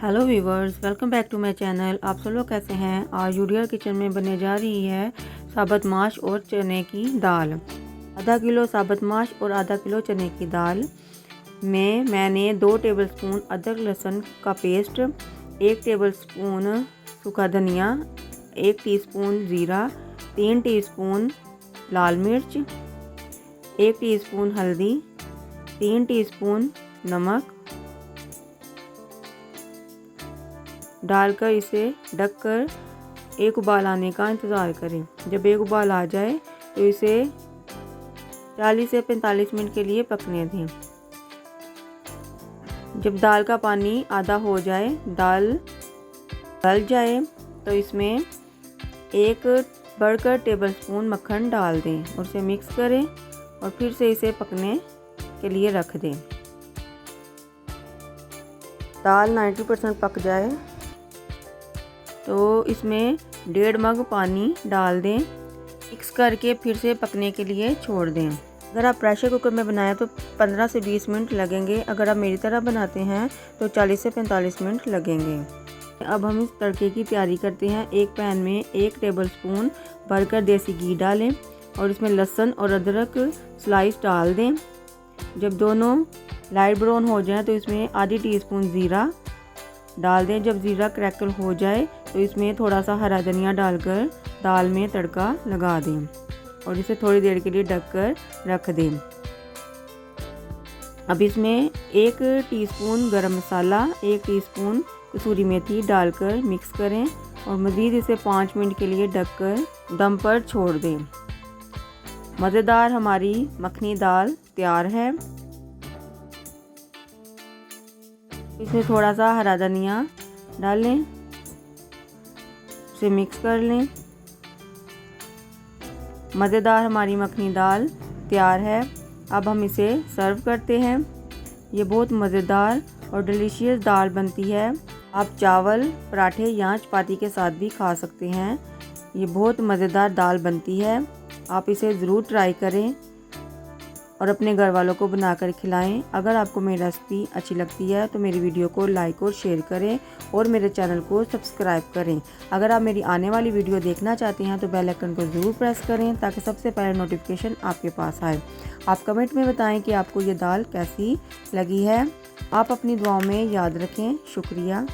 Hello viewers, welcome back to my channel. आप सब लोग कैसे हैं। आज यूडियर किचन में बनने जा रही है साबुत माश और चने की दाल। आधा किलो साबुत माश और आधा किलो चने की दाल में मैंने 2 टेबलस्पून अदरक लहसुन का पेस्ट, 1 टेबलस्पून सूखा धनिया, 1 टीस्पून ज़ीरा, 3 टीस्पून लाल मिर्च, 1 टीस्पून हल्दी, 3 टीस्पून नमक डालकर इसे ढककर एक उबाल आने का इंतज़ार करें। जब एक उबाल आ जाए तो इसे 40 से 45 मिनट के लिए पकने दें। जब दाल का पानी आधा हो जाए, दाल गल जाए तो इसमें 1 बढ़कर टेबलस्पून मक्खन डाल दें और इसे मिक्स करें और फिर से इसे पकने के लिए रख दें। दाल 90% पक जाए तो इसमें 1.5 मग पानी डाल दें। मिक्स करके फिर से पकने के लिए छोड़ दें। अगर आप प्रेशर कुकर में बनाएं तो 15 से 20 मिनट लगेंगे। अगर आप मेरी तरह बनाते हैं तो 40 से 45 मिनट लगेंगे। अब हम इस तड़के की तैयारी करते हैं। एक पैन में 1 टेबलस्पून भरकर देसी घी डालें और इसमें लहसुन और अदरक स्लाइस डाल दें। जब दोनों लाइट ब्राउन हो जाए तो इसमें आधी टीस्पून ज़ीरा डाल दें। जब ज़ीरा क्रैकल हो जाए तो इसमें थोड़ा सा हरा धनिया डालकर दाल में तड़का लगा दें और इसे थोड़ी देर के लिए ढककर रख दें। अब इसमें 1 टीस्पून गरम मसाला, 1 टीस्पून कसूरी मेथी डालकर मिक्स करें और मज़ीद इसे 5 मिनट के लिए ढककर दम पर छोड़ दें। मज़ेदार हमारी मखनी दाल तैयार है। इसमें थोड़ा सा हरा धनिया डालें, इसे मिक्स कर लें। मज़ेदार हमारी मखनी दाल तैयार है। अब हम इसे सर्व करते हैं। ये बहुत मज़ेदार और डिलीशियस दाल बनती है। आप चावल, पराठे या चपाती के साथ भी खा सकते हैं। ये बहुत मज़ेदार दाल बनती है। आप इसे ज़रूर ट्राई करें और अपने घर वालों को बनाकर खिलाएं। अगर आपको मेरी रेसिपी अच्छी लगती है तो मेरी वीडियो को लाइक और शेयर करें और मेरे चैनल को सब्सक्राइब करें। अगर आप मेरी आने वाली वीडियो देखना चाहते हैं तो बेल आइकन को ज़रूर प्रेस करें ताकि सबसे पहले नोटिफिकेशन आपके पास आए। आप कमेंट में बताएं कि आपको ये दाल कैसी लगी है। आप अपनी दुआओं में याद रखें। शुक्रिया।